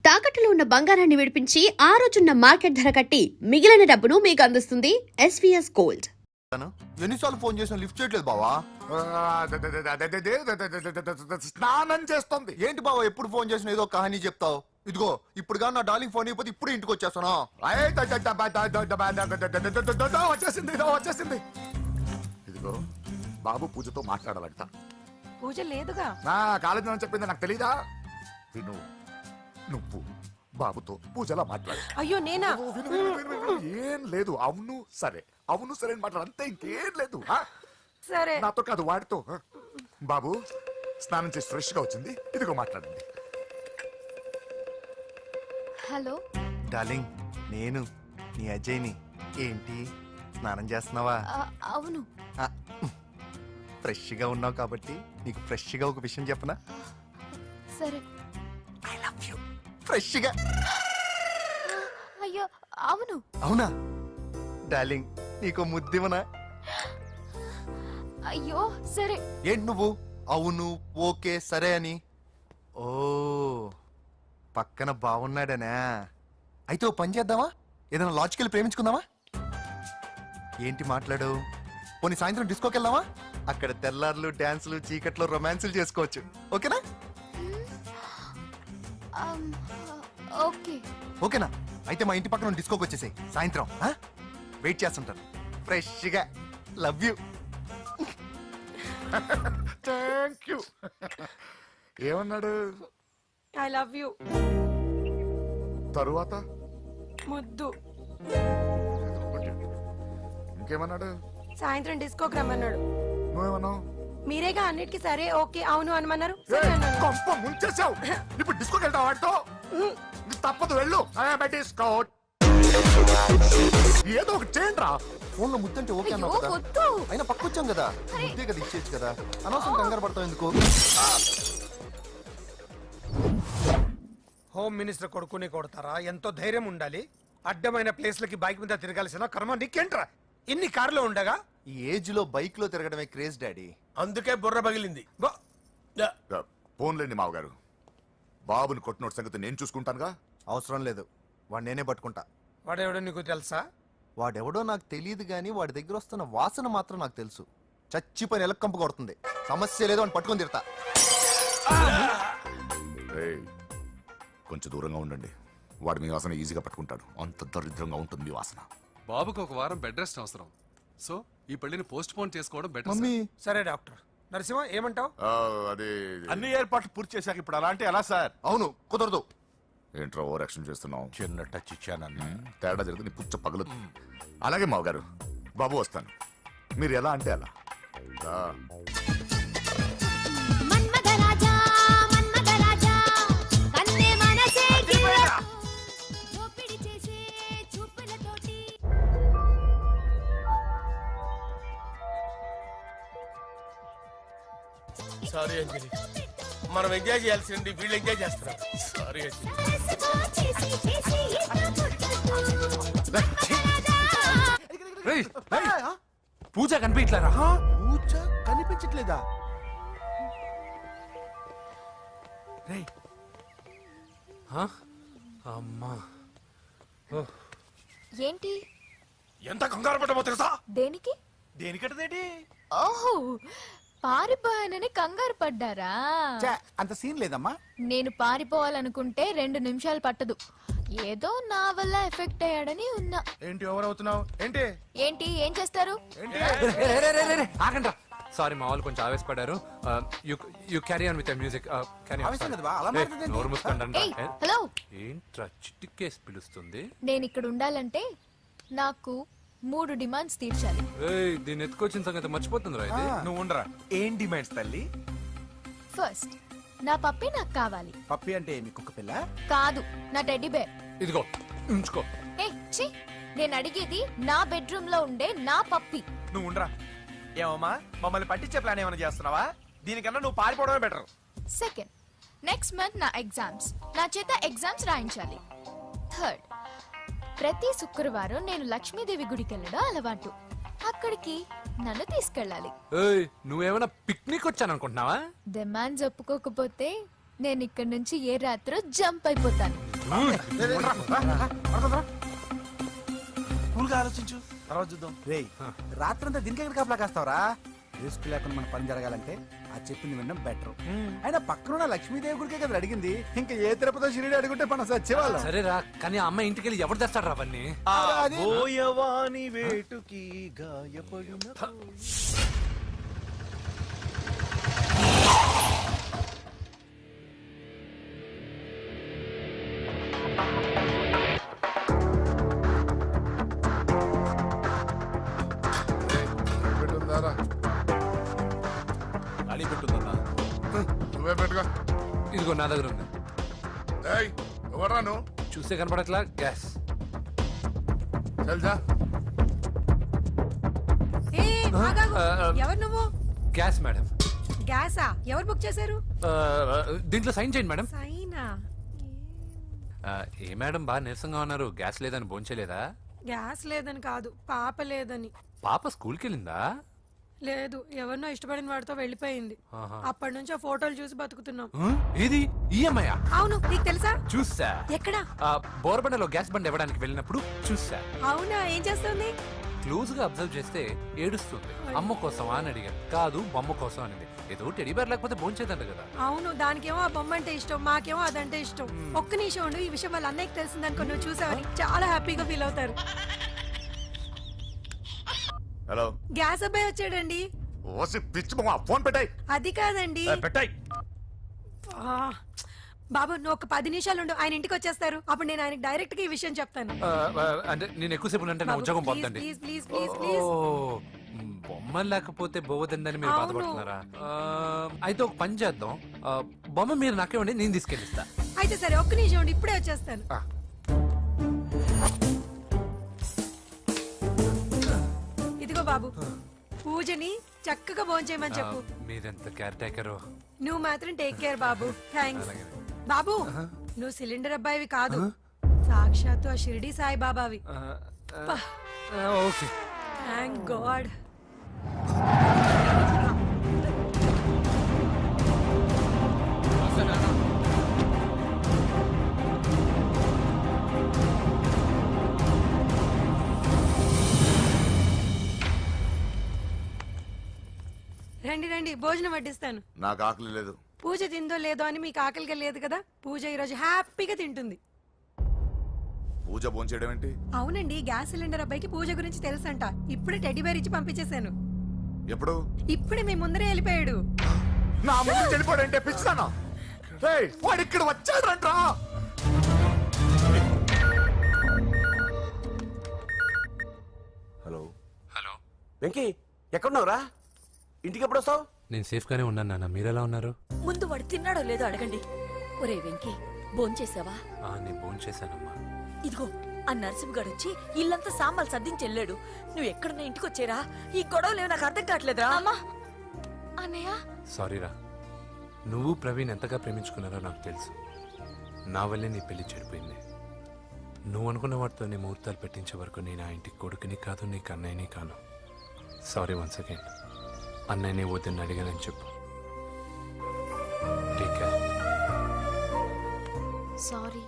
తాకట్టులో ఉన్న బంగారాన్ని విడిపించి ఆ రోజున్న మార్కెట్ ధర కట్టి మిగిలిన డబ్బును మీకు అందిస్తుంది ఎస్వీఎస్ గోల్డ్. ఎన్నిసార్లు ఫోన్ చేసిన లిఫ్ట్ చేయట్లేదు బావా. స్నానం చేస్తుంది. ఏంటి బావా ఎప్పుడు ఫోన్ చేసిన ఏదో కహానీ చెప్తావు. ఇదిగో ఇప్పుడు నా డార్లింగ్ ఫోన్ అయిపోతే ఇప్పుడు ఇంటికి వచ్చేస్తాను. వచ్చేసింది. ఇదిగో బాబు పూజతో మాట్లాడాలంట. పూజ లేదుగా. నా కాలేజీ అని చెప్పింది నాకు తెలీదా? విను, నువ్వు బాబుతో పూజలా మాట్లాడు. అయ్యో నేనా? ఏం లేదు. అవును సరే, అవును సరే అని మాట్లాడు, అంతే, ఇంకేం లేదు. సరే నాతో కాదు, వాడితో. బాబు స్నానం చేసి ఫ్రెష్ గా వచ్చింది, ఇదిగో మాట్లాడండి. హలో డార్లింగ్, నేను నీ అజయ్ని. ఏంటి స్నానం చేస్తున్నావా? అవును. ఫ్రెష్ గా ఉన్నావు కాబట్టి నీకు ఫ్రెష్ గా ఒక విషయం చెప్పనా? సరే. I love you. ఫ్రెష్ గా. అయ్యో అవును. అవునా డార్లింగ్, నీకు ముద్దివనా? అయ్యో సరే. ఏంటి నువ్వు అవును ఓకే సరే అని? ఓ పక్కన బాగున్నాడనా? అయితే ఓ పని చేద్దామా? ఏదైనా లాజికల్ ప్రేమించుకుందామా? ఏంటి మాట్లాడు? పోనీ సాయంత్రం డిస్కోకి వెళ్దామా? అక్కడ తెల్లార్లు డాన్సులు చీకట్లో రొమాన్సులు చేసుకోవచ్చు. ఓకేనా? ఓకే. ఓకేనా? అయితే మా ఇంటి పక్కన డిస్కోకి వచ్చేసాయి సాయంత్రం. వెయిట్ చేస్తుంటాను ఫ్రెష్గా. Love you. Thank you. ఏమన్నాడు? I love you. తరువాత ముద్దు. ఇంకేమన్నాడు? సాయంత్రం డిస్కోకి రమ్మన్నాడు. నువ్వేమన్నావు? మీరేగా అన్నిటికీ సరే ఓకే అవును అనమన్నారు. సరే అన్నాను. కొంప ముంచేసావు. ఇప్పుడు డిస్కోకి వెళ్తావు వాడితో? తప్పదు, వెళ్ళు. డిస్కో ఏదో ఒకటి చేయండి రా. ఫోన్ లో ముద్దంటే ఓకే అన్నావు అయ్యో, కదా. వద్దు. అయినా పక్కొచ్చాం కదా, ముద్దే కదా ఇచ్చేయచ్చు కదా. అనవసరం కంగారు పడతావు ఎందుకు? హోమ్ మినిస్టర్ కొడుకుని కొడతారా? ఎంతో ధైర్యం ఉండాలి. అడ్డమైన ప్లేస్లకి బైక్ మీద తిరగాల్సిన కర్మ నీకేంట్రా? ఇన్ని కార్లో ఉండగా ఈ ఏజ్ లో బైక్ లో తిరగడమే క్రేజ్ డాడీ. అందుకే బుర్ర పగిలింది. ఫోన్లేండి మావగారు, బాబుని కొట్టినోటి సంగతి నేను చూసుకుంటానుగా. అవసరం లేదు, వాడు నేనే పట్టుకుంటా. వాడేవాడో నీకు తెలుసా? వాడెవడో నాకు తెలియదు గానీ వాడి దగ్గర వస్తున్న వాసన మాత్రం నాకు తెలుసు. చచ్చిపోయిన ఎలక్కంపు కొడుతుంది. సమస్య లేదు అని పట్టుకొని తిడతా. ఏయ్, కొంచెం దూరంగా ఉండండి. వాడు మీ వాసన ఈజీగా పట్టుకుంటాడు. అంత దరిద్రంగా ఉంటుంది మీ వాసన. బాబుకు ఒక వారం బెడ్ రెస్ట్ అవసరం. సో ఈ పెళ్లిని పోస్ట్ పోన్ చేసుకోవడం బెటర్. మమ్మీ సరే డాక్టర్. నరసింహ ఏమంటావు? అదే అన్ని ఏర్పాట్లు పూర్తి చేశాక ఇప్పుడు అలాంటి ఎలా సార్? అవును కుదరదు. ఏంట్రా ఓవర్ యాక్షన్ చేస్తున్నావు? చిన్న టచ్ ఇచ్చానన్న. తేడా జరిగితే నీ పుచ్చ పగలు. అలాగే మావగారు, బాబు వస్తాను. మీరు ఎలా అంటే అలా. సారీ అంజలి, మనం ఎంజాయ్ చేయాల్సింది వీళ్ళు ఎంజాయ్ చేస్తున్నారు. సారీ అంజలి. పూజ కనిపించలేరా? పూజ కనిపించట్లేదా? అమ్మా ఏంటి? ఎంత కంగారు పడ్డమో తెలుసా? దేనికి? దేనికటదేటి? ఓహో, పారిపోయానని కంగారు పడ్డారా? అంత సీన్ లేదమ్మా. నేను పారిపోవాలనుకుంటే 2 నిమిషాలు పట్టదు. ఏదో నా వల్ల ఎఫెక్ట్ అయ్యాడని ఉన్నా. ఏంటి ఓవర్ అవుతున్నావు? ఏంటి ఏంటి ఏం చేస్తారు? ఆగండి. సారీ, మా వాళ్ళు కొంచెం ఆవేశపడ్డారు. You carry on with music. ఏయ్, హలో. ఏంట్రా చిటికేసి పిలుస్తుంది? నేను ఇక్కడ ఉండాలంటే నాకు 3 డిమాండ్స్ తీర్చాలి. దీన్ని ఎత్తుకొచ్చిన సంగతి మర్చిపోతుందిరా ఇది. నువ్వు ఉండరా. ఏం డిమాండ్స్ తల్లి? ఫస్ట్, నా పప్పి నాకు కావాలి. పప్పి అంటే మీ కుక్క పిల్ల? కాదు, నా టెడ్డీ బేర్. ఇదిగో ఉంచుకో. ఛీ, నేను అడిగేది నా బెడ్రూమ్ లో ఉండే నా పప్పి. నువ్వు ఉండరా. ఏమమ్మా, మమ్మల్ని పట్టించే ప్లాన్ ఏమైనా చేస్తున్నావా? దీనికన్నా నువ్వు పారిపోవడమే బెటర్. సెకండ్, నెక్స్ట్ మంత్ నా ఎగ్జామ్స్, నా చేత ఎగ్జామ్స్ రాయించాలి. థర్డ్, ప్రతి శుక్రవారం నేను లక్ష్మీదేవి గుడికి వెళ్ళడం అలవాటు. అక్కడికి నన్ను తీసుకెళ్ళాలి. నువ్వేమైనా పిక్నిక్ వచ్చాననుకుంటున్నావా? డిమాండ్స్ ఒప్పుకోకపోతే నేను ఇక్కడి నుంచి ఏ రాత్రో జంప్ అయిపోతాను. కూల్గా ఆలోచించు, తర్వాత చూద్దాం. రేయ్ రాత్రంతా దీనికి ఎక్కడ కాపలా కాస్తావరా? రిస్క్ లేకుండా మన పని జరగాలంటే ఆ చెప్పింది వినడం బెటర్. అయినా పక్కన లక్ష్మీదేవి గుడికే కదా అడిగింది, ఇంకా ఏ తిరుపతి షిరిడి అడుగుంటే మనం సచ్చేవాళ్ళం. సరేరా, కానీ ఆ అమ్మాయి ఇంటికి వెళ్ళి ఎవరు తెస్తాడు అవన్నీ? బోయవాని వేటుకి గాయపడిన అడి పెట్టుందన్నా. నువ్వే పెట్టుకో. ఇదిగో నా దగ్గర ఉంది. ఎవరా నువ్వు? చూస్తే కనపడట్లా గ్యాస్. చల్జా. ఏ, ఆగాగు. ఆ, ఎవరు నువ్వు? Gas madam. గ్యాసా? ఎవరు బుక్ చేశారు? దీంట్లో సైన్ చేయండి మేడం. సైనా? ఏ మేడం బాగా నీరసంగా ఉన్నారు, గ్యాస్ లేదని భోంచలేదా? గ్యాస్ లేదని కాదు, పాప లేదని. పాప స్కూల్కి వెళ్ళిందా? లేదు, ఎవరినో ఇష్టపడిన వాడితో వెళ్ళిపోయింది. ఆహా. అప్పటి నుంచి ఆ ఫోటోలు చూసి బతుకుతున్నాం. ఏది ఈఎంఐ? అవును, నీకు తెలుసా? చూసా. ఎక్కడా? బోర్బండలో గ్యాస్ బండ్ ఇవ్వడానికి వెళ్ళినప్పుడు చూసా. అవునా, ఏం చేస్తుంది? క్లోజ్ గా అబ్జర్వ్ చేస్తే ఏడుస్తుంది. అమ్మ కోసం అని అడిగాను. కాదు, బొమ్మ కోసం అనింది. ఏదో టెడీ బేర్ లేకపోతే భోంచేదంట కదా. అవును, దానికేమో ఆ బొమ్మ అంటే ఇష్టం, మాకేమో అదంటే ఇష్టం. ఒక్క నిమిషం ఉండు, ఈ విషయం వాళ్ళ అన్నయ్యకి తెలిసిందనుకో, నువ్వు చూసావని చాలా హ్యాపీగా ఫీల్ అవుతారు. హలో, గ్యాస్ అబ్బాయి వచ్చాడండి. ఓసి పిచ్చి మొహం, ఫోన్ పెట్టాయి. అది కాదండి. పెట్టాయి. ఆ, బాబు నువ్వు ఒక 10 నిమిషాలు ఉండు, ఆయన ఇంటికి వచ్చేస్తారు. అప్పుడు నేను ఆయనకి డైరెక్ట్ గా ఈ విషయం చెప్తాను. అంటే నేను ఎక్కువసేపు అంటే నా బాబు, ఉద్యోగం ప్లీజ్, పోతండి. Please, please, please, please. బొమ్మ లేకపోతే పోవద్దని మీరు అవును. బాధపడుతున్నారా? అయితే ఒక పని చేద్దాం. బొమ్మ మీరు నాకేమండి, నేను తీసుకెళ్ళిస్తా. అయితే సరే, ఒక్క నిమిషం ఉండు, ఇప్పుడే వచ్చేస్తాను. ఆ. ఇదిగో బాబు, పూజని చక్కగా భోంచేయమని చెప్పు. మీరెంత కేర్ టేకరు. నువ్వు మాత్రం టేక్ కేర్ బాబు. థ్యాంక్స్. బాబు, నువ్వు సిలిండర్ అబ్బాయివి కాదు, సాక్షాత్తు ఆ షిరిడి సాయి బాబావి. ఓకే. Thank God. రండి రండి, భోజనం వడ్డిస్తాను. నాకు ఆకలి లేదు. పూజ తిందో లేదో అని మీకు ఆకలిగా లేదు కదా, పూజ ఈరోజు హ్యాపీగా తింటుంది. పూజ భోంచేయడం ఏంటి? అవునండి, గ్యాస్ సిలిండర్ అబ్బాయికి పూజ గురించి తెలుసంట. ఇప్పుడే టెడ్డీ బేర్ ఇచ్చి పంపించేశాను. ఎప్పుడు? ఇప్పుడే మీ ముందరే వెళ్ళిపోయాడు. నా ముందు చెడిపోడంటే పిచ్చిదానా? వాడు ఇక్కడ వచ్చాడంట్రా. హలో హలో, వెంకీ, ఎక్కడున్నావురా? ఇంటికి ఎప్పుడు వస్తావు? నేను సేఫ్ గానే ఉన్నాను నాన్న. మీరెలా ఉన్నారు? ముందు వాడు తిన్నాడో లేదో అడగండి. ఒరే వెంకీ, భోంచేసావా? నేను భోంచేశానమ్మా. ఇదిగో ఆ నరసింహగాడు వచ్చి ఇల్లంతా సామాన్లు సర్దించి వెళ్ళాడు. నువ్వు ఎక్కడున్నా ఇంటికి వచ్చేరా? ఈ గొడవలేవు నాకు అర్థం కావట్లేదురా. అమ్మా, అన్నయ్య, సారీరా. నువ్వు ప్రవీణ్ ఎంతగా ప్రేమించుకున్నారో నాకు తెలుసు. నా వల్లే నీ పెళ్లి చెడిపోయింది. నువ్వు అనుకున్న వాటితో నీ ముహూర్తాలు పెట్టించే వరకు నేను ఆ ఇంటికి కొడుకుని కాదు, నీకు అన్నయ్యని కాను. Sorry once again. అన్నయ్యని వద్దని అడిగానని చెప్పు. Take care. సారీ.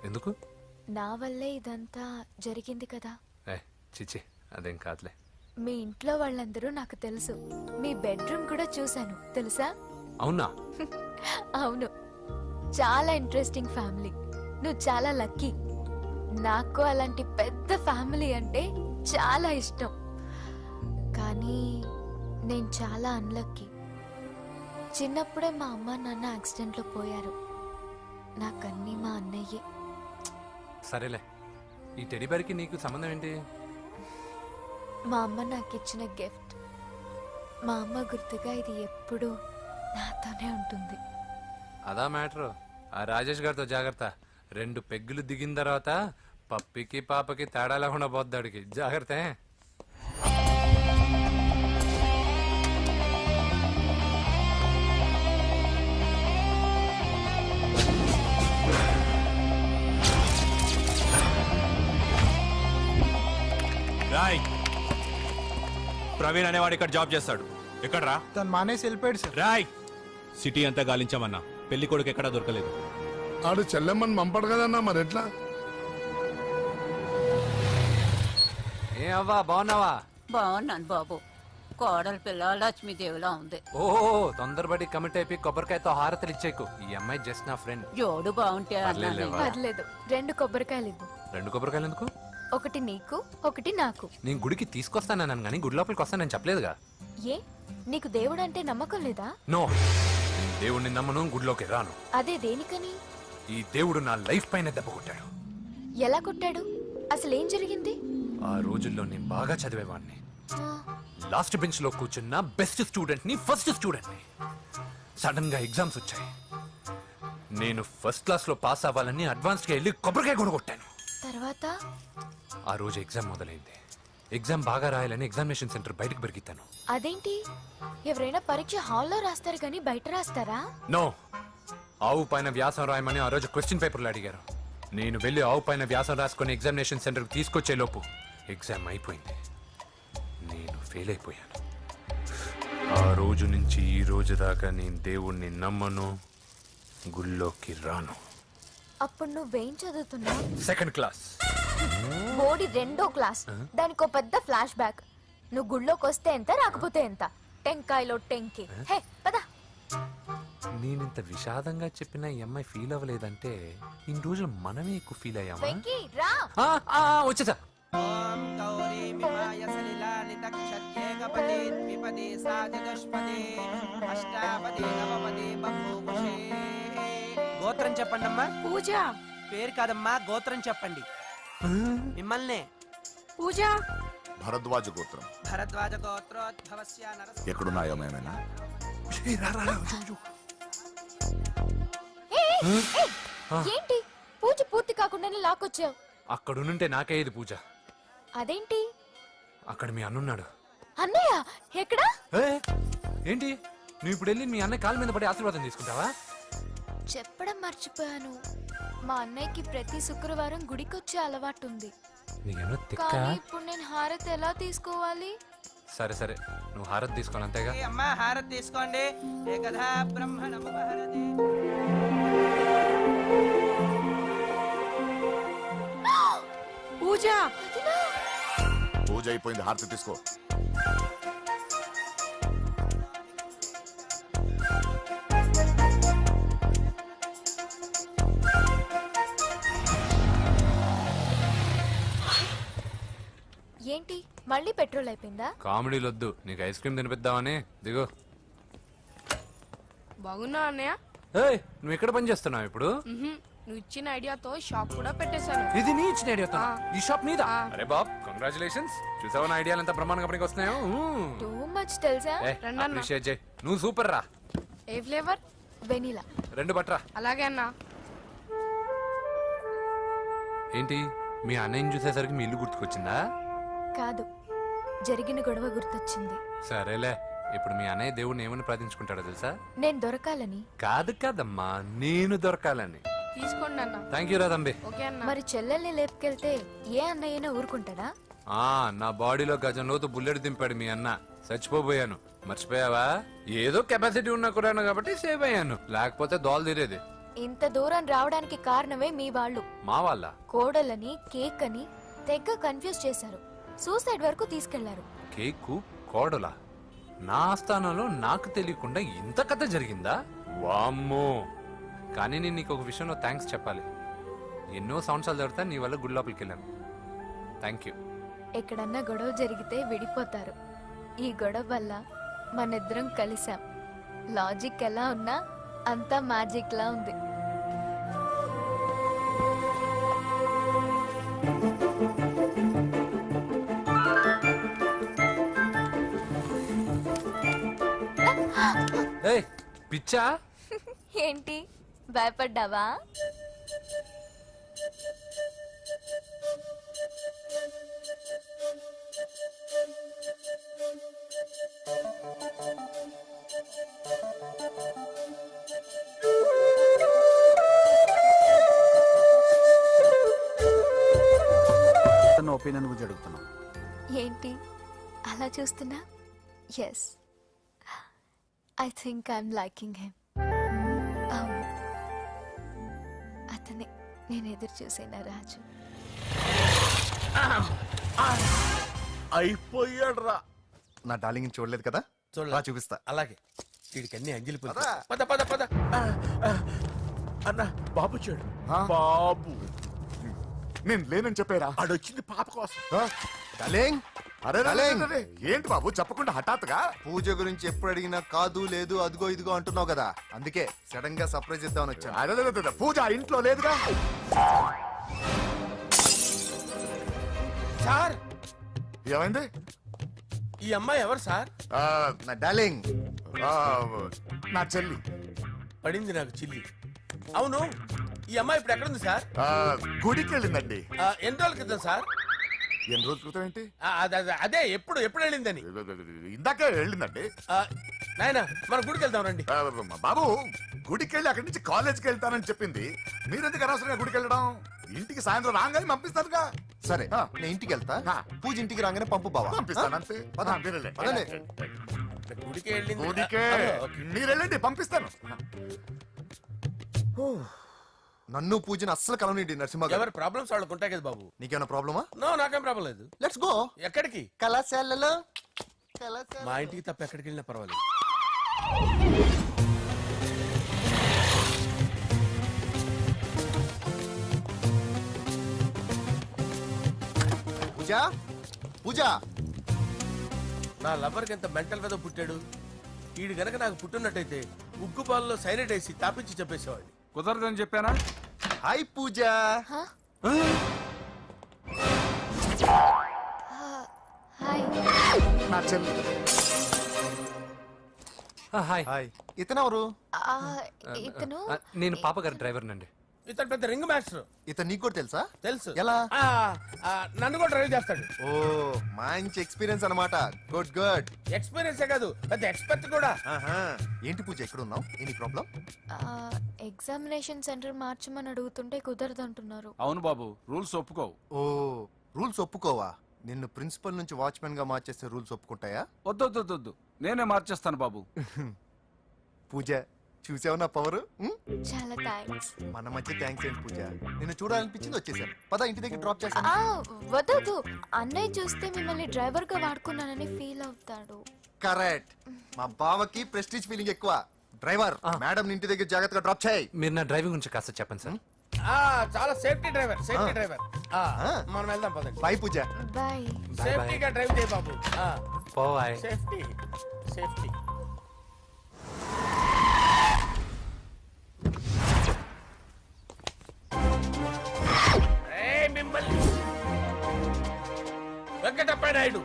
ఎందుకు? నా వల్లే ఇదంతా జరిగింది కదా. చిచి, అదేం కాదులే. మీ ఇంట్లో వాళ్ళందరూ నాకు తెలుసు. మీ బెడ్రూమ్ కూడా చూశాను, తెలుసా? అవునా? అవును, చాలా ఇంట్రెస్టింగ్ ఫ్యామిలీ. నువ్వు చాలా లక్కీ. నాకు అలాంటి పెద్ద ఫ్యామిలీ అంటే చాలా ఇష్టం. కానీ నేను చాలా అన్లక్కీ. చిన్నప్పుడే మా అమ్మ నాన్న యాక్సిడెంట్లో పోయారు. నాకన్నీ మా అన్నయ్యే. సరేలే, ఈ టెడీ బేర్కి నీకు సంబంధం ఏంటి? మా అమ్మ నాకు ఇచ్చిన గిఫ్ట్. మా అమ్మ గుర్తుగా ఇది ఎప్పుడూ నాతోనే ఉంటుంది. అదా మ్యాటర్. ఆ రాజేష్ గారితో జాగ్రత్త. 2 పెగ్గులు దిగిన తర్వాత పప్పికి పాపకి తేడా లేకుండా పోద్దాడికి. జాగ్రత్త. రాయ్, ప్రవీణ్ అనేవాడు ఇక్కడ జాబ్ చేస్తాడు. ఎక్కడ్రా? తను మానేసి వెళ్ళిపోయాడు సార్. రాయ్, సిటీ అంతా గాలించామన్నా, పెళ్లి కొడుకు ఎక్కడా దొరకలేదు. ఆడు చెల్లెమ్మని పంపడు కదన్నా మరి ఎట్లా? ఏ అవ్వా బాగున్నావా? బాగున్నాను బాబు. కోడలి పిల్ల లక్ష్మీదేవిలా ఉంది. ఓ తొందరపడి కమిట్ అయిపోయి కొబ్బరికాయతో హారతలు ఇచ్చేకు. ఈ అమ్మాయి జస్ట్ నా ఫ్రెండ్. జోడు బాగుంటే పర్లేదులేవా. పర్లేదు 2 కొబ్బరికాయలు ఇవ్వు. 2 కొబ్బరికాయలు ఎందుకు? ఒకటి నీకు ఒకటి నాకు. నేను గుడికి తీసుకొస్తానన్నాను కానీ గుడి లోపలికి వస్తానని చెప్పలేదుగా. ఏ నీకు దేవుడు అంటే నమ్మకం లేదా? నో, దేవుడిని నమ్మను, గుడిలోకి రాను. అదే దేనికని? ఈ దేవుడు నా లైఫ్ పైన దెబ్బ కొట్టాడు. ఎలా కొట్టాడు? అసలేం జరిగింది? ఆ రోజుల్లో నేను బాగా చదివేవాడిని. ఆ, లాస్ట్ బెంచ్ లో కూర్చున్న బెస్ట్ స్టూడెంట్ ని, ఫస్ట్ స్టూడెంట్ ని. సడన్ గా ఎగ్జామ్స్ వచ్చాయి. నేను ఫస్ట్ క్లాస్ లో పాస్ అవ్వాలని అడ్వాన్స్ గా వెళ్ళి కొబ్బరికాయ కూడా కొట్టాను. తర్వాత ఆ రోజు ఎగ్జామ్ మొదలైంది. ఎగ్జామ్ బాగా రాయాలని ఎగ్జామినేషన్ సెంటర్ బయటకు పెరిగితాను. అదేంటి? ఎవరైనా పరీక్ష హాల్లో రాస్తారు కానీ బయట రాస్తారా? నో, ఆవు పైన వ్యాసం రాయమని ఆ రోజు క్వశ్చన్ పేపర్లు అడిగారు. నేను వెళ్ళి ఆవు పైన వ్యాసం రాసుకొని ఎగ్జామినేషన్ సెంటర్కి తీసుకొచ్చే లోపు ఎగ్జామ్ అయిపోయింది. నేను ఫెయిల్ అయిపోయాను. ఆ రోజు నుంచి ఈ రోజు దాకా నేను దేవుణ్ణి నమ్మను, గుళ్ళోకి రాను. అప్పుడు నువ్వేం చదువుతున్నావు? Second class. బోడి 2వ క్లాస్. దానికో పెద్ద ఫ్లాష్ బ్యాక్. నువ్వు గుళ్ళోకి వస్తే ఎంత, రాకపోతే ఎంత. టెంకాయలో టెంకి. హే పద. నేనింత విషాదంగా చెప్పిన ఈ అమ్మాయి ఫీల్ అవ్వలేదంటే ఇన్ని రోజులు మనమే ఎక్కువ ఫీల్ అయ్యామా? వెంకీ రా. వచ్చేసా. గోత్రం చెప్పండి అమ్మా. పూజ. పేరు కాదమ్మా, గోత్రం చెప్పండి. మిమ్మల్నే. పూజ. భరద్వాజ గోత్రం. భరద్వాజ గోత్రోద్భవస్య నరసింహ. ఎక్కడున్నాయో మేమైనా? ఏంటి పూజ పూర్తి కాకుండానే లాక్కొచ్చావు? అక్కడుంటే నాకే ఇది పూజ. అదేంటి? అక్కడ మీ అన్నున్నాడు. అన్నయ్య ఎక్కడా? ఏంటి నువ్వు ఇప్పుడు వెళ్ళి మీ అన్నయ్య కాళ్ళ మీద పడి ఆశీర్వాదం తీసుకుంటావా? చెప్పడం మర్చిపోయాను. మా అన్నయ్యకి ప్రతి శుక్రవారం గుడికొచ్చే అలవాటు ఉంది. నీకేమో తిక్క. కానీ ఇప్పుడు నేను హారతి ఎలా తీసుకోవాలి? సరే సరే, నువ్వు హారతి తీసుకోవాలి అంతేగా. ఏ అమ్మా హారతి తీసుకోండి. ఏకదా బ్రహ్మణముపహరతి. పూజ. పూజ అయిపోయింది, హారతి తీసుకో. ఏంటి మళ్ళీ పెట్రోల్ అయిపోయిందా? కామెడీలు వద్దు, నీకు ఐస్ క్రీమ్ తినిపిద్దామని. దిగు. బాగున్నా అన్నయ్య? ఏయ్, నువ్వు ఎక్కడ పని చేస్తున్నావు ఇప్పుడు? నువ్వు ఇచ్చిన ఐడియాతో షాప్ కూడా పెట్టేశాను. ఇది నీ ఇచ్చిన ఐడియా? ఈ షాప్ నీదా? అరే బాబ్, కంగ్రాచులేషన్స్. చూసావా నా ఐడియాలు ఎంత బ్రహ్మాండంగా పనికి వస్తున్నాయో? టూ మచ్ తెలుసా? అప్రిషియేట్ చేయి. నువ్వు సూపర్ రా. ఏ ఫ్లేవర్? వెనీలా. 2 బట్రా. అలాగే అన్నా. ఏంటి మీ అన్నయ్యని చూసేసరికి మీ ఇల్లు గుర్తుకొచ్చిందా? కాదు, జరిగిన గొడవ గుర్తొచ్చింది. సరేలే, ఇప్పుడు మీ అన్నయ్య దేవుడిని ఏమని ప్రార్థించుకుంటాడో తెలుసా? నేను దొరకాలని. కాదు కాదమ్మా, నేను దొరకాలని. తీసుకోండి అన్న. థ్యాంక్ యూ రా తంబి. ఓకే అన్న. మరి చెల్లెల్ని లేపుకెళ్తే ఏ అన్నయ్యనా ఊరుకుంటాడా? నా బాడీలో గజం లోతు బుల్లెట్ దింపాడు మీ అన్న. చచ్చిపోయాను. మర్చిపోయావా? ఏదో కెపాసిటీ ఉన్నా కూడా కాబట్టి సేవ్ అయ్యాను, లేకపోతే దోల తీరేది. ఇంత దూరం రావడానికి కారణమే మీ వాళ్ళు. మా వాళ్ళ? కోడలని కేక్ అని తెగ కన్ఫ్యూజ్ చేశారు. సూసైడ్ వరకు తీసుకెళ్లారు. కేకు కోడలా? నా ఆస్థానంలో నాకు తెలియకుండా ఇంత కథ జరిగిందా? వామ్మో. కానీ నేను నీకు ఒక విషయంలో థ్యాంక్స్ చెప్పాలి. ఎన్నో సంవత్సరాలు జరుగుతా నీ వల్ల గుడి లోపలికి వెళ్ళాను. Thank you. ఎక్కడన్నా గొడవ జరిగితే విడిపోతారు. ఈ గొడవ వల్ల మనిద్దరం కలిసాం. లాజిక్ ఎలా ఉన్నా అంతా మ్యాజిక్ లా ఉంది. ఏయ్, పిచ్చా? ఏంటి భయపడ్డావా? ఒపీనియన్ గురించి అడుగుతున్నాం. ఏంటి అలా చూస్తున్నా? Yes, I think I'm liking him. ఇతనే నేను ఎదురు చూసిన రాజు. అయిపోయాడు రా. నా డార్లింగ్ చూడలేదు కదా, రా చూపిస్తా. అలాగే వీడికి అన్ని అంజలి పూలు. పద. పద పద పద. అన్న బాబు చూడు. ఆ? బాబు నేను లేనని చెప్పారా? ఆడొచ్చింది పాప కోసం. డార్లింగ్, అరే రే, రే, డార్లింగ్. రే, రే. ఏంటి బాబు చెప్పకుండా హఠాత్తుగా? పూజ గురించి ఎప్పుడు అడిగినా కాదు లేదు అదిగో ఇదిగో అంటున్నావు కదా, అందుకే సడన్ గా సర్ప్రైజ్ ఇద్దామని వచ్చాను. అరే, రే, రే, రే, పూజ ఇంట్లో లేదుగా. సార్ ఏమైంది? ఈ అమ్మాయి ఎవరు సార్? ఆ, నా డార్లింగ్, ఆ, నా చెల్లి. పడింది నాకు చిల్లి. అవును ఈ అమ్మాయి ఇప్పుడు ఎక్కడుంది సార్? ఆ, గుడికి వెళ్ళిందండి. ఎన్ని రోజుల క్రితం సార్? ఎన్ని రోజుల క్రితం ఏంటి? అదే ఎప్పుడు ఎప్పుడు వెళ్ళిందని. ఇందాకే వెళ్ళిందండి. నాయన మన గుడికి వెళ్దాం రండి. ఆ, బాబు గుడికి వెళ్ళి అక్కడి నుంచి కాలేజ్కి వెళ్తానని చెప్పింది. మీరెందుకు అనవసరంగా గుడికి వెళ్ళడం? ఇంటికి సాయంత్రం రాగానే పంపిస్తానుగా. సరే ఆ. నేను ఇంటికి వెళ్తా, ఆ. పూజ ఇంటికి రాగానే పంపు బావా. పంపిస్తాను అంతే. పద. ఆ, మీరెళ్ళండి. పదండి. గుడికి వెళ్ళింది. గుడికే ఓకే. మీరు వెళ్ళండి, పంపిస్తాను. నన్ను పూజను అస్సలు కలవనిండి నరసింహ గారు. ఎవరి ప్రాబ్లమ్స్ వాళ్ళకు ఉంటాయి కదా బాబు. నీకేమైనా ప్రాబ్లమా? నో నాకేం ప్రాబ్లం లేదు. Let's go. ఎక్కడికి? కళాశాలలో మా ఇంటికి తప్ప ఎక్కడికి వెళ్ళినా పర్వాలేదు. పూజ, పూజ. నా లవర్కి ఎంత మెంటల్ మీద పుట్టాడు. వీడు గనక నాకు పుట్టినట్టయితే ఉగ్గు పాలలో సైనట్ వేసి తాపించి చెప్పేసేవాడిని. కుదరదని చెప్పానా? హాయ్ పూజ. హాయ్. నా చెల్లి. హాయ్. హాయ్. ఇతనెవరు? ఇతను నేను పాప గారి డ్రైవర్ నండి. ఇతను పెద్ద రింగ్ మాస్టర్. ఇతను నీకు కూడా తెలుసా? తెలుసు. ఎలా? నన్ను కూడా డ్రైవ్ చేస్తాడు. ఓ మంచి ఎక్స్పీరియన్స్ అన్నమాట. Good good. ఎక్స్పీరియన్సే కాదు పెద్ద ఎక్స్పర్ట్ కూడా. ఏంటి పూజ ఎక్కడ ఉన్నావు? Any problem? ఎగ్జామినేషన్ సెంటర్ మార్చమని అడుగుతుంటే కుదరదంటున్నారు. అవును బాబు, రూల్స్ ఒప్పుకోవు. ఓ రూల్స్ ఒప్పుకోవా? నిన్ను ప్రిన్సిపల్ నుంచి వాచ్మెన్ గా మార్చేస్తే రూల్స్ ఒప్పుకుంటాయా? వద్దు, నేనే మార్చేస్తాను బాబు. పూజ చూసావు నా పవర్? చాలా థ్యాంక్స్. మన మధ్య థ్యాంక్స్ ఏంటి పూజ, నిన్ను చూడాలనిపించింది వచ్చేసాను. పద ఇంటి దగ్గర డ్రాప్ చేస్తాను. వద్దు, అన్నయ్య చూస్తే మిమ్మల్ని డ్రైవర్ గా వాడుకున్నానని ఫీల్ అవుతాడు. కరెక్ట్. మా బావకి ప్రెస్టీజ్ ఫీలింగ్ ఎక్కువ. డ్రైవర్, మేడం ఇంటి దగ్గర జాగ్రత్తగా డ్రాప్ చేయి. మీరు నా డ్రైవింగ్ గురించి కాస్త చెప్పండి సార్. చాలా సేఫ్టీ డ్రైవర్. మనం వెళ్దాం పదండి. బై పూజ. బాయ్. సేఫ్టీగా డ్రైవ్ చేయ బాబు. పోవాయ్. Safety safety. వెంకటప్ప నాయుడు,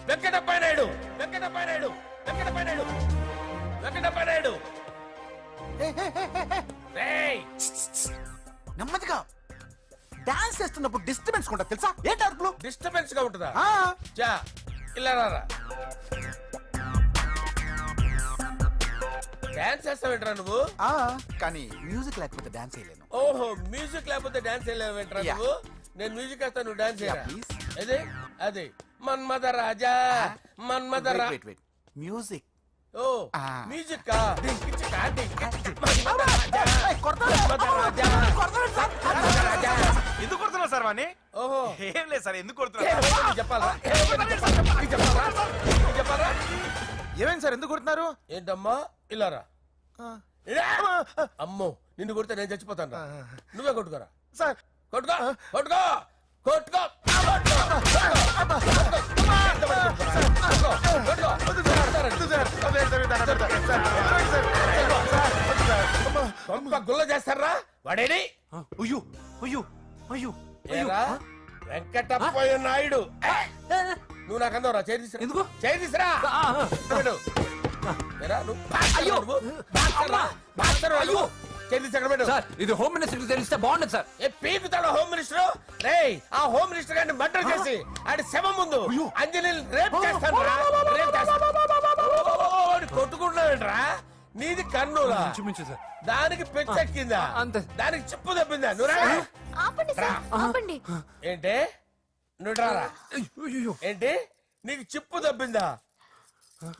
వెంకటప్ప నాయుడు, వెంకటప్ప నాయుడు, వెంకటప్ప నాయుడు, వెంకటప్ప నాయుడు. నెమ్మదిగా డాన్స్ చేస్తున్నప్పుడు డిస్టర్బెన్స్ ఉంటా తెలుసా? ఏంటి అరుపులు? డిస్టర్బెన్స్ గా ఉంటుందా? చా ఇలా రారా. డాన్స్ చేస్తావేంట్రా నువ్వు? కానీ మ్యూజిక్ లేకపోతే డాన్స్ చేయలేను. ఓహో, మ్యూజిక్ లేకపోతే డాన్స్ చేయలేవేంట్రా Yeah. నువ్వు? నేను మ్యూజిక్ వేస్తా, నువ్వు డాన్స్ చేయరా? Yeah, please. అదే అదే మన్మద రాజా, మన్మద రా. మ్యూజిక్. ఓ మ్యూజిక్ కా డింకిచి కా డింకిచి. మన్మద రాజా, మన్మద రాజా, మన్మద రాజా. ఎందుకు కొడుతున్నా సార్ వాణ్ణి? ఓహో ఏం లేదు సార్, ఎందుకు కొడుతున్నా? చెప్పాలా? చెప్పాలా? ఏమైంది సార్, ఎందుకు కొడుతున్నారు? ఏంటమ్మా ఇలా రా. అమ్మో నిన్ను కొడితే నేను చచ్చిపోతాను. నువ్వే కొట్టుకోరా సార్. కొట్టుకో కొట్టుకో కొట్టుకో. గుల్ల చేస్తారా వాడేడి? అయ్యో అయ్యో అయ్యో ఏరా వెంకటప్పయ్య నాయుడు, నువ్వు నాకు అందవరా? చేయి తీసురా. ఎందుకు? చేయి తీసురా. ఏరా నువ్వు అయ్యో. పెట్టు. సార్, ఇది హోమ్ మినిస్టర్ తెలిస్తే బాగుండదు సార్. ఏ పీకుతాడు హోమ్ మినిస్టర్? రేయ్ ఆ హోమ్ మినిస్టర్ గారిని మర్డర్ చేసి ఆడి శవం ముందు అంజలి రేప్ చేస్తాను. కొట్టుకుంటున్నావేంట్రా? నీది కన్నులా? చూపించు సార్. దానికి పెచ్చెక్కిందా? అంతే. దానికి చిప్పు తప్పిందా? నువ్వు రా. ఆపండి సార్, ఆపండి. ఏంటి నువ్వు రారా? ఏంటి నీకు చిప్పు తప్పిందా?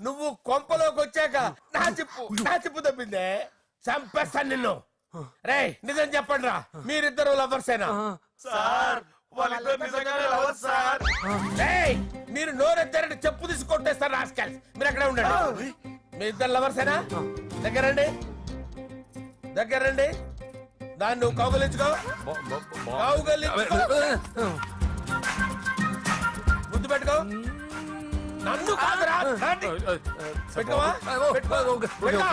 నువ్వు కొంపలోకి వచ్చాక నా చిప్పు తప్పిందే. చంపేస్తాను నిన్ను. రేయ్ నిజం చెప్పండి రా, మీరిద్దరు లవర్సేనా? సార్ వాళ్ళిద్దరు నిజంగానే లవర్స్ సార్. రేయ్ మీరు నోరెత్తారంటే చెప్పు తీసి కొట్టేస్తారు రాస్కల్స్. మీరు ఎక్కడ ఉండండి. మీ ఇద్దరు లవర్సేనా? దగ్గరండి, దగ్గరండి. దాన్ని నువ్వు కౌగలించుకో, కౌగలించుకో, ముద్దు పెట్టుకో. నన్ను కాదురా, రండి. పెట్టుకోవా? పెట్టుకో.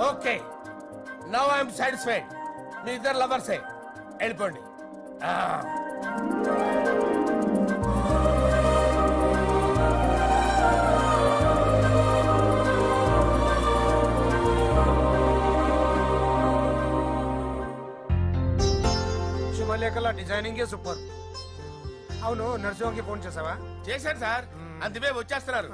Okay, now I'm satisfied. మీ ఇద్దరు లవర్సే, వెళ్ళిపోండి. శుభలేఖల డిజైనింగ్ సూపర్. అవును, నరసింహకి ఫోన్ చేసావా? చేశాను సార్, అందువే వచ్చేస్తున్నారు.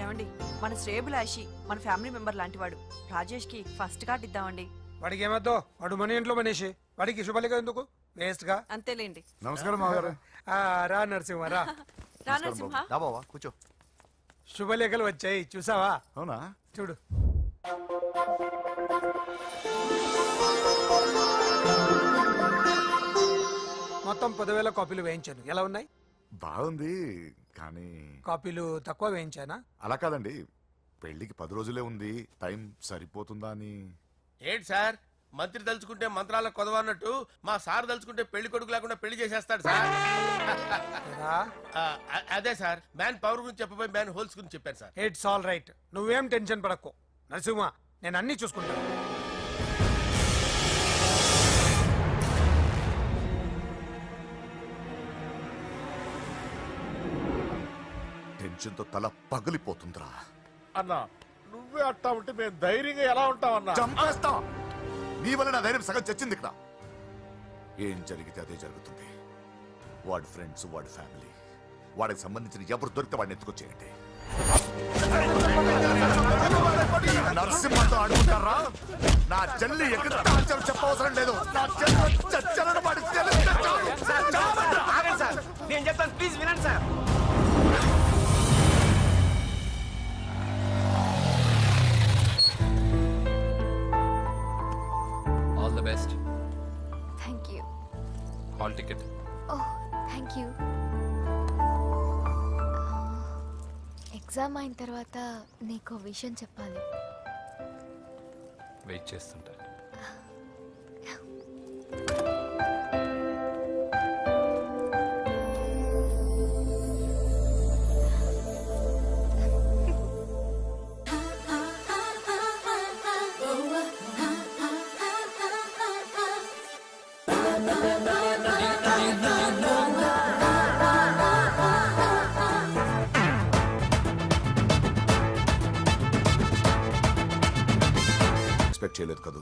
ఏమండి, మన శ్రేయబులాషి మన ఫ్యామిలీ మెంబర్ లాంటివాడు. రాజేష్ కి ఫస్ట్ కార్డ్ ఇద్దామండి. వాడికి ఏమద్దో, వాడు మన ఇంట్లో మనిషి, వాడికి శుభలేఖ ఎందుకు వేస్ట్ గా. అంతేలేండి. నమస్కారం మామగారు. రా నరసింహ రా. రా నరసింహ. దా బావా కూర్చో. శుభలేఖలు వచ్చాయి, చూసావా? అవునా? చూడు. మొత్తం 10,000 కాపీలు వేయించాను. ఎలా ఉన్నాయి? బాగుంది, కానీ కాపీలు తక్కువ వేయించానా? అలా కాదండి, పెళ్లికి 10 రోజులే ఉంది, టైం సరిపోతుందా అని. ఏంటి సార్, మంత్రి తలుచుకుంటే మంత్రాలకు కొదవన్నట్టు మా సార్ తలుచుకుంటే పెళ్లి కొడుకు లేకుండా పెళ్లి చేసేస్తాడు సార్. ఏరా? అదే సార్, మ్యాన్ పవర్ గురించి చెప్పబోయి మ్యాన్ హోల్స్ గురించి చెప్పాను సార్. ఇట్స్ ఆల్ రైట్, నువ్వేం టెన్షన్ పడకు నరసింహ, నేను అన్ని చూసుకుంటాను. టెన్షన్ తో తల పగిలిపోతుందిరా. అన్నా నువ్వే అట్టా ఉంటే మేము ధైర్యంగా ఎలా ఉంటామన్నా? చంపేస్తా. నీ వల్ల నా ధైర్యం సగం చచ్చింది ఇక్కడ. ఏం జరిగితే అదే జరుగుతుంది. వాడి ఫ్రెండ్స్, వాడి ఫ్యామిలీ, వాడికి సంబంధించిన ఎవరు దొరికితే వాడిని ఎత్తుకొచ్చేయండి. నరసింహతో ఆడుకుంటారా? నా చెల్లి ఎక్కడ చెప్పవసరం లేదు. నా చెల్లి చచ్చలను వాడి సార్ నేను చెప్తాను, ప్లీజ్ వినండి sir. All the best. Thank you. Hall ticket. Oh thank you. Exam అయిన తర్వాత నీకు విషయం చెప్పాలి. వెయిట్ చేస్తుంటా. ఎక్స్పెక్ట్ చేయలేదు కదూ.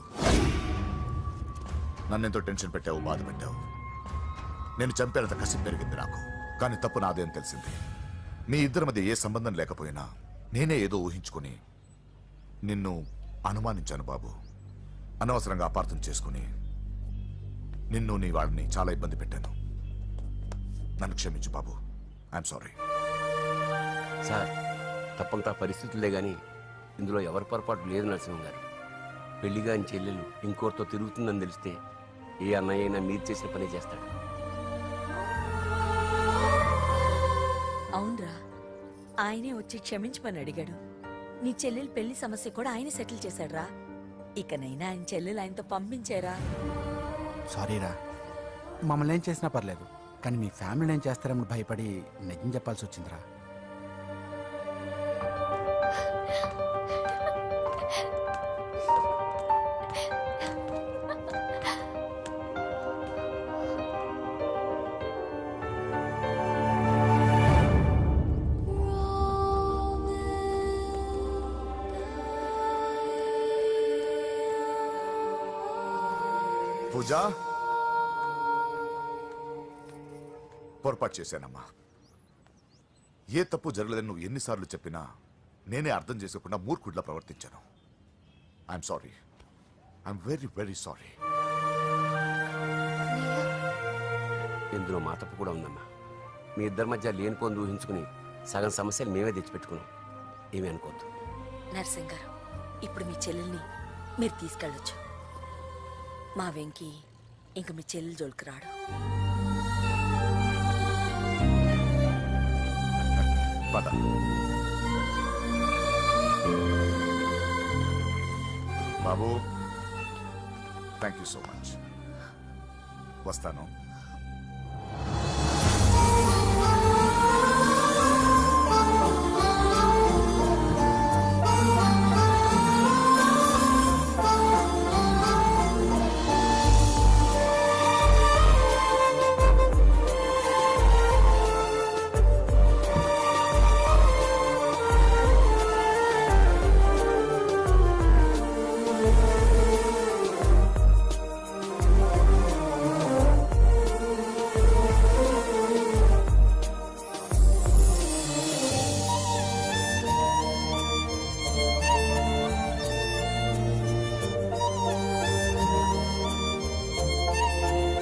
నన్నెంతో టెన్షన్ పెట్టావు, బాధ పెట్టావు. నేను చంపేంత కసి పెరిగింది నాకు. కానీ తప్పు నాదేం తెలిసింది. మీ ఇద్దరి మధ్య ఏ సంబంధం లేకపోయినా నేనే ఏదో ఊహించుకొని నిన్ను అనుమానించాను బాబు. అనవసరంగా అపార్థం చేసుకుని నిన్ను, నీ వాళ్ళని చాలా ఇబ్బంది పెట్టాను. నన్ను క్షమించు బాబు. I'm sorry. సార్, తప్పంతా పరిస్థితులే గాని ఇందులో ఎవరి పొరపాటు లేదు నరసింహ గారు. పెళ్లిగా ఆయన చెల్లెలు ఇంకోరితో తిరుగుతుందని తెలిస్తే ఏ అన్నయ్య అయినా మీరు చేసిన పని చేస్తాడు. అవునరా, ఆయనే వచ్చి క్షమించమని అడిగాడు. నీ చెల్లెలు పెళ్లి సమస్య కూడా ఆయన సెటిల్ చేశాడ్రా. ఇకనైనా ఆయన చెల్లెలు ఆయనతో పంపించారా? సారీరా, మమ్మల్ని ఏం చేసినా పర్లేదు, కానీ మీ ఫ్యామిలీని ఏం చేస్తారని భయపడి నిజం చెప్పాల్సి వచ్చిందిరా. పూజ, పొరపాటు చేశానమ్మా. ఏ తప్పు జరగలేదని నువ్వు ఎన్నిసార్లు చెప్పినా నేనే అర్థం చేసుకోకుండా మూర్ఖుడిలా ప్రవర్తించాను. I'm sorry. I'm very very sorry. ఇందులో మా తప్పు కూడా ఉందమ్మా. మీ ఇద్దరి మధ్య లేనిపోని ఊహించుకుని సగం సమస్యలు మేమే తెచ్చిపెట్టుకున్నాం. ఏమీ అనుకోవద్దు. నర్సింగ్ గారు, ఇప్పుడు మీ చెల్లెల్ని మీరు తీసుకెళ్ళొచ్చు. మా వెంకి ఇంక మీ చెల్లెలు జోలికి రాడు. పద. బాబు థ్యాంక్ యూ సో మచ్. వస్తాను.